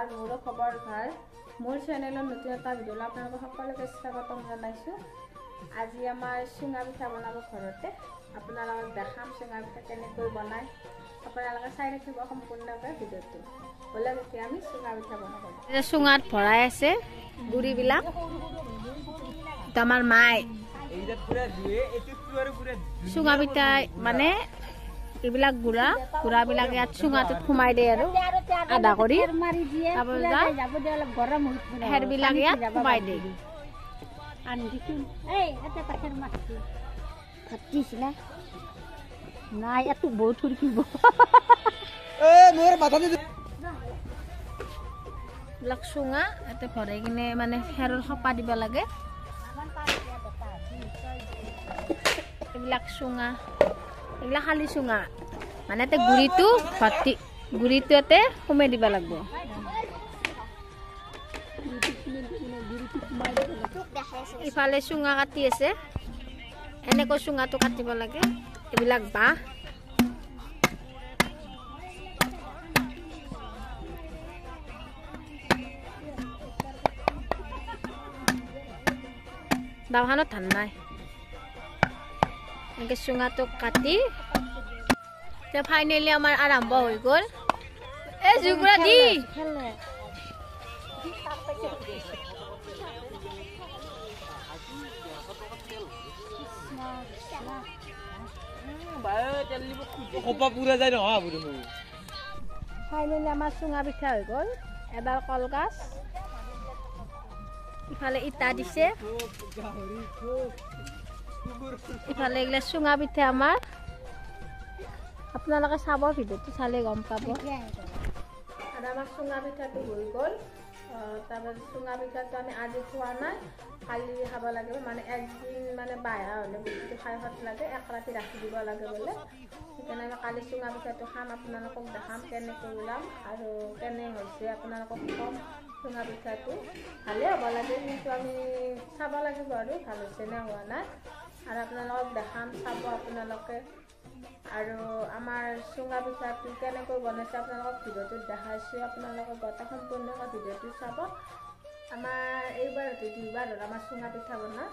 ভাল মোৰো খবৰ ভাল মোৰ চেনেলৰ নতুন এটা ভিডিঅ' আপোনালোকক সকলোকে স্বাগতম জনাইছোঁ আজি আমাৰ চুঙা পিঠা বনাব ঘৰতে আপোনালোকক দেখাম চুঙা পিঠা কেনেকৈ বনায় আপোনালোকে চাই ৰাখিব সম্পূৰ্ণকৈ ভিডিঅ'টো বলে এতিয়া আমি চুঙা পিঠা বনাব এটা চুঙাত ভৰাই আছে গুড়িবিলাক আমাৰ মাই এইটা পুৰা দুৱে এটো পুৰা পুৰা চুঙা পিঠা মানে এইবিলাক গুড়াবিলাক ইয়াত চুঙাটোত সোমাই দিয়ে আৰু আধা কৰি হেৰবিলাক ইয়াত সোমাই দিয়ে নাই এটো বহুত ফুৰিব এইবিলাক চুঙা ইয়াতে ভৰাই কিনে মানে খেৰৰ সপা দিব লাগে এইবিলাক চুঙা এইবিলাক খালি চুঙা মানে তে গুড়িটো ভৰ্তি গুড়িটো এতে সোমাই দিব লাগিব ইফালে চুঙা কাটি আছে এনেকৈ চুঙাটো কাটিব লাগে এইবিলাক বাঁহ বাঁহখনত ধান নাই এনেকৈ চুঙাটো কাটি ফাইনেলি আমাৰ আৰম্ভ হৈ গ'ল এই জুগুৰা দি ফাইনেলি আমাৰ চুঙা পিঠা হৈ গ'ল এডাল কলগছ ইফালে ইটা দিছে ইফালে এইগিলা চুঙা পিঠা আমাৰ আপোনালোকে চাব ভিডিঅ'টো চালে গম পাব আৰু আমাৰ চুঙা পিঠাটো হৈ গ'ল তাৰপিছত চুঙা পিঠাটো আমি আজি খোৱা নাই কালি খাব লাগিব মানে একদিন মানে বাহিৰা হ'লে বস্তুটো খাই ভাল লাগে এক ৰাতি ৰাখি দিব লাগে বোলে সেইকাৰণে আমি কালি চুঙা পিঠাটো খাম আপোনালোকক দেখাম কেনেকৈ ওলাম আৰু কেনে হৈছে আপোনালোকক কম চুঙা পিঠাটো ভালেই হ'ব লাগে কিন্তু আমি চাব লাগিব আৰু ভাল হৈছে নে হোৱা নাই আৰু আপোনালোকক দেখাম চাব আপোনালোকে আৰু আমাৰ চুঙা পিঠাটো কেনেকৈ বনাইছে আপোনালোকক ভিডিঅ'টোত দেখাইছোঁ আপোনালোকে গোটেই সম্পূৰ্ণকৈ ভিডিঅ'টো চাব আমাৰ এইবাৰ দুইবাৰ হ'ল আমাৰ চুঙা পিঠা বনোৱা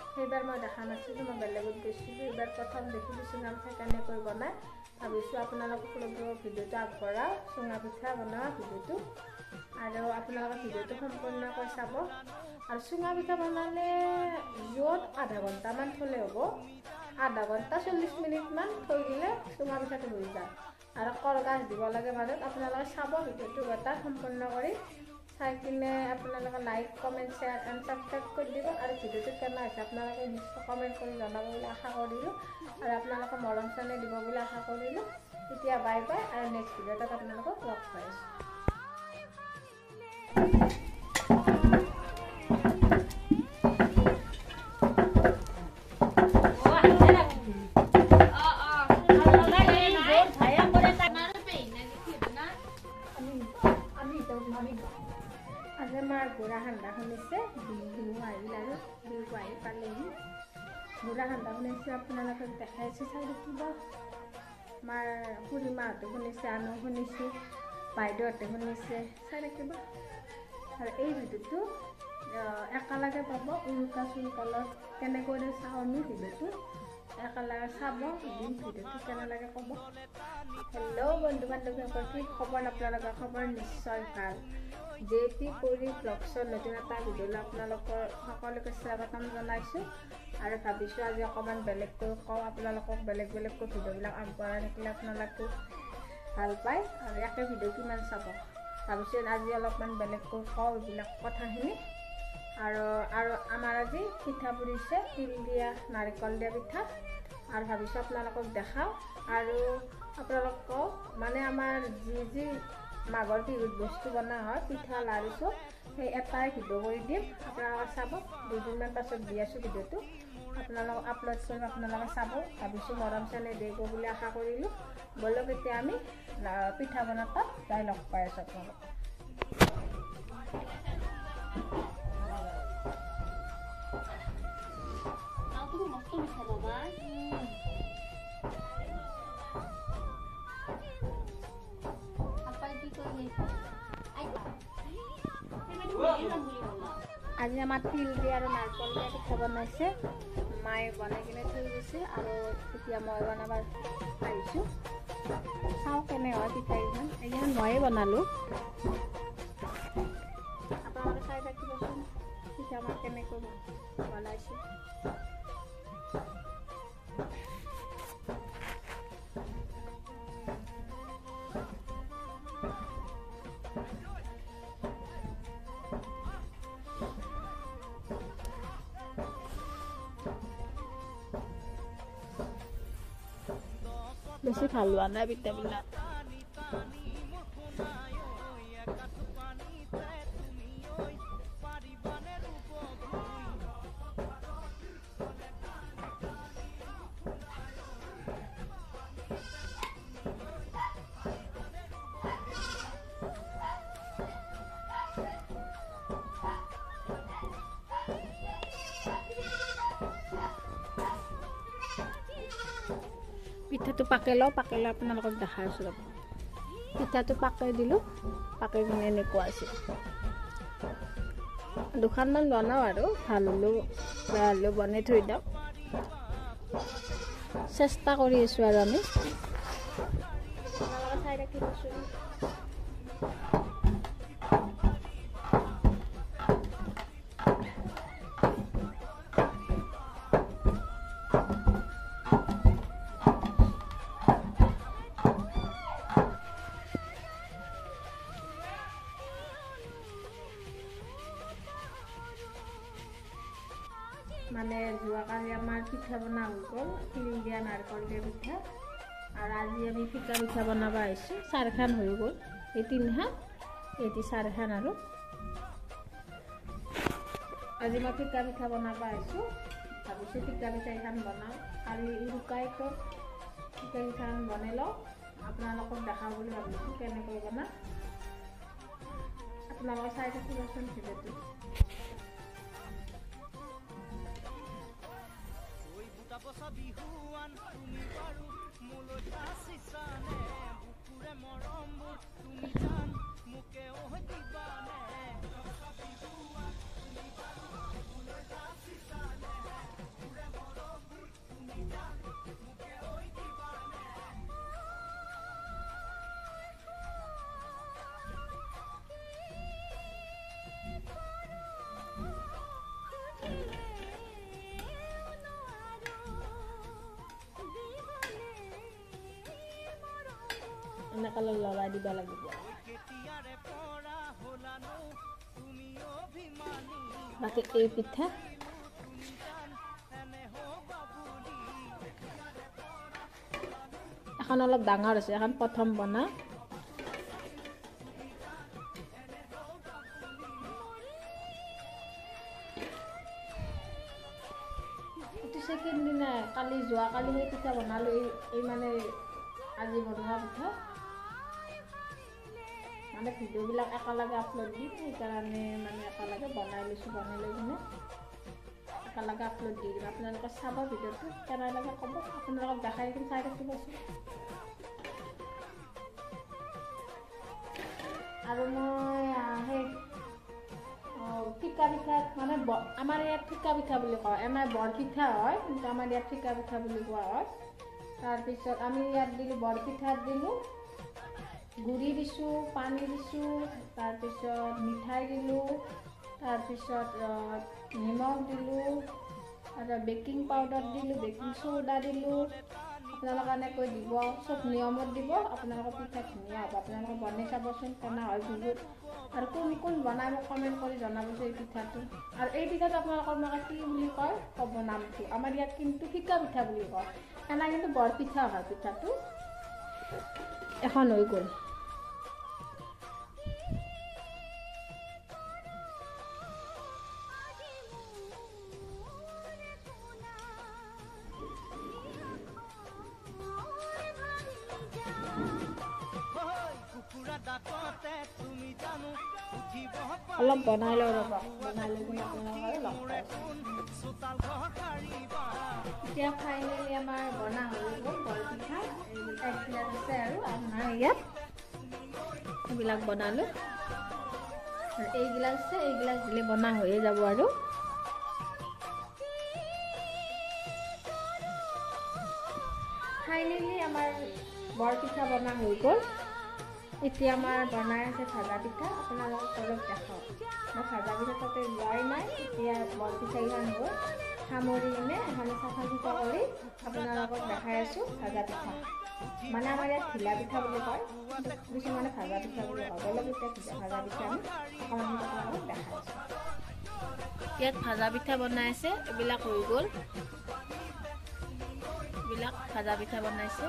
সেইবাৰ মই দেখা নাছিলোঁ মই বেলেগত গৈছিলোঁ এইবাৰ প্ৰথম দেখিলোঁ চুঙা পিঠা কেনেকৈ বনায় ভাবিছোঁ আপোনালোকক ভিডিঅ'টো আগবঢ়াওঁ চুঙা পিঠা বনোৱা ভিডিঅ'টো আৰু আপোনালোকে ভিডিঅ'টো সম্পূৰ্ণকৈ চাব আৰু চুঙা পিঠা বনালে য'ত আধা ঘণ্টামান থ'লে হ'ব আধা ঘণ্টা 40 মিনিটমান থৈ দিলে চুঙা পিঠাটো হৈ যায় আৰু কলগছ দিব লাগে মাজত আপোনালোকে চাব ভিডিঅ'টো এটা সম্পূৰ্ণ কৰি চাই কিনে আপোনালোকে like comment share and subscribe কৰি দিব আৰু ভিডিঅ'টো কেনে হৈছে আপোনালোকে নিশ্চয় কমেণ্ট কৰি জনাব বুলি আশা কৰিলোঁ আৰু আপোনালোকে মৰম চেনেহ দিব বুলি আশা কৰিলোঁ এতিয়া বাই বাই আৰু নেক্সট ভিডিঅ'টোত আপোনালোকক লগ পাইছোঁ আজি আমাৰ গুড়া সান্দা শুনিছে বিহু আহিল আৰু বিহু আহি পালেহি গুড়া সান্দা শুনিছে আপোনালোকক দেখাইছোঁ চাই দেখিব আমাৰ খুৰীমাহঁতে শুনিছে আনো শুনিছোঁ বাইদেউহঁতে শুনিছে চাই দেখিব আৰু এই ভিডিঅ'টো একেলগে পাব উৰুকা চুৰুকালত কেনেকৈ চাওঁ আমি ভিডিঅ'টো একেলগে চাব দিম ভিডিঅ'টো কেনেকৈ ক'ব হেল্ল' বন্ধু বান্ধৱীসকল কি খবৰ আপোনালোকৰ খবৰ নিশ্চয় ভাল জেপি কৰি ব্লগছৰ নতুন এটা ভিডিঅ'লৈ আপোনালোকৰ সকলোকে স্বাগতম জনাইছোঁ আৰু ভাবিছোঁ আজি অকণমান বেলেগকৈ কওঁ আপোনালোকক বেলেগকৈ ভিডিঅ'বিলাক আগবঢ়াই থাকিলে আপোনালোকে ভাল পায় আৰু একে ভিডিঅ' কিমান চাব ভাবিছোঁ আজি অলপমান বেলেগকৈ কওঁ এইবিলাক কথাখিনি আৰু আমাৰ আজি পিঠা পুৰিছে তিল দিয়া নাৰিকল দিয়া পিঠা আৰু ভাবিছোঁ আপোনালোকক দেখাওঁ আৰু আপোনালোকক মানে আমাৰ যি মাঘৰ বিহুত বস্তু বনোৱা হয় পিঠা লাড়ু চব সেই এটাই ভিডিঅ' কৰি দিম আপোনালোকে চাব দুদিনমান পাছত দি আছোঁ ভিডিঅ'টো আপোনালোকক আপলোড কৰিম আপোনালোকে চাব ভাবিছোঁ মৰম চেনেহ দিব বুলি আশা কৰিলোঁ বলক এতিয়া আমি পিঠা বনাওঁতে যাই লগ পাই আছোঁ আপোনালোকক আজি আমাৰ তিল দি আৰু নাৰিকল দিয়া পিঠা বনাইছে মায়ে বনাই কিনে থৈ গৈছে আৰু এতিয়া মই বনাবার আহিছোঁ চাওঁ কেনে হয় পিঠাকেইখন এইকেইখন ময়ে বনালোঁ আপোনালোকে চাই থাকিবচোন পিঠা মই কেনেকৈ বনাইছোঁ বেছি ভাল হোৱা নাই পিঠাবিলাক পিঠাটো পাকে লওঁ আপোনালোকক দেখাই আছোঁ ৰ'ব পিঠাটো পাকে দিলোঁ পাকে কিনে এনেকুৱা আছিল দুখনমান বনাওঁ আৰু ভাল হ'লেও বেয়া হ'লেও বনাই থৈ দিওঁ চেষ্টা কৰি আছোঁ আৰু আমি আপোনালোকে চাই ৰাখিবচোন মানে যোৱাকালি আমাৰ পিঠা বনা হৈ গ'ল তিল দিয়া নাৰিকল দিয়া পিঠা আৰু আজি আমি ফিকা পিঠা বনাব আহিছোঁ চাৰিখন হৈ গ'ল এই তিনিখন এটি চাৰিখন আৰু আজি মই ফিকা পিঠা বনাব আহিছোঁ ভাবিছোঁ ফিকা পিঠা এখন বনাওঁ কালি শুকাইতো ফিকা পিঠাখন বনাই লওঁ আপোনালোকক দেখাওঁ বুলি ভাবিছোঁ কেনেকৈ বনাওঁ আপোনালোকে চাই থাকিবচোন ভিডিঅ'টো বসা বিহুৱান তুমি বাৰু মোলৈ আছিছানে বুকুৰে মৰমবোৰ তুমি জান মোকে ওহ দিবানে বসা বিহুৱান তুমি বাৰু মোলৈ আছিছানে বুকুৰে মৰমবোৰ তুমি জান মোকে ওহ দিবানে এনেকৈ লৰাই দিব লাগিব বাকী এই পিঠা এখন অলপ ডাঙৰ আছে এখন প্ৰথম বনা ছেকেণ্ড দিনা কালি যোৱাকালি সেই পিঠা বনালোঁ এই মানে আজি বনোৱা পিঠা মানে ভিডিঅ'বিলাক একেলগে আপলোড দিম সেইকাৰণে মানে একেলগে বনাই লৈছোঁ বনাই লৈ কিনে একেলগে আপলোড দি দিম আপোনালোকে চাব ভিডিঅ'টো কেনেকৈ ক'ব আপোনালোকক দেখাই কিনে চাই থাকিবচোন আৰু মই সেই ফিকা পিঠা মানে আমাৰ ইয়াত ফিকা পিঠা বুলি কয় আমাৰ বৰপিঠা হয় কিন্তু আমাৰ ইয়াত ফিকা পিঠা বুলি কোৱা হয় তাৰপিছত আমি ইয়াত দিলোঁ বৰপিঠাত দিলোঁ গুড়ি দিছোঁ পানী দিছোঁ তাৰপিছত মিঠাই দিলোঁ তাৰপিছত নিমখ দিলোঁ আৰু বেকিং পাউডাৰ দিলোঁ বেকিং চ'ডা দিলোঁ আপোনালোকে এনেকৈ দিব চব নিয়মত দিব আপোনালোকৰ পিঠা ধুনীয়া হ'ব আপোনালোকে বনাই চাবচোন কেনে হয় বিহুত আৰু কোন বনাই মোক কমেণ্ট কৰি জনাবচোন এই পিঠাটো আৰু এই পিঠাটো আপোনালোকৰ মানে কি বুলি কয় ক'ব নামটো আমাৰ ইয়াত কিন্তু ফিকা পিঠা বুলি কয় এনে কিন্তু বৰপিঠা হয় পিঠাটো এখন হৈ গ'ল অলপ বনাই লওঁ ৰ'ব বনাই লৈ কিনে আপোনালোকে লগ এতিয়া ফাইনেলি আমাৰ বনা হৈ গ'ল বৰপিঠা এইবিলাক আছে আৰু আপোনাৰ ইয়াত এইবিলাক বনালোঁ এইগিলাস দিলে বনা হয়ে যাব আৰু ফাইনেলি আমাৰ বৰপিঠা বনা হৈ গ'ল এতিয়া আমাৰ বনাই আছে ভাজা পিঠা আপোনালোকক অলপ দেখাওঁ মই ভাজা পিঠা তাতে লোৱাই নাই এতিয়া বৰপিঠা ইমান হ'ল সামৰি কিনে এখন চাফা চুফা কৰি আপোনালোকক দেখাই আছোঁ ভাজা পিঠা মানে আমাৰ ইয়াত ঢিলা পিঠা বুলি কয় কিছুমানে ভাজা পিঠা বুলি কয় বেলেগ এতিয়া ভাজা পিঠা আমি অকণমান আপোনালোকক দেখাই আছোঁ ইয়াত ভাজা পিঠা বনাই আছে এইবিলাক হৈ গ'ল এইবিলাক ভাজা পিঠা বনাইছে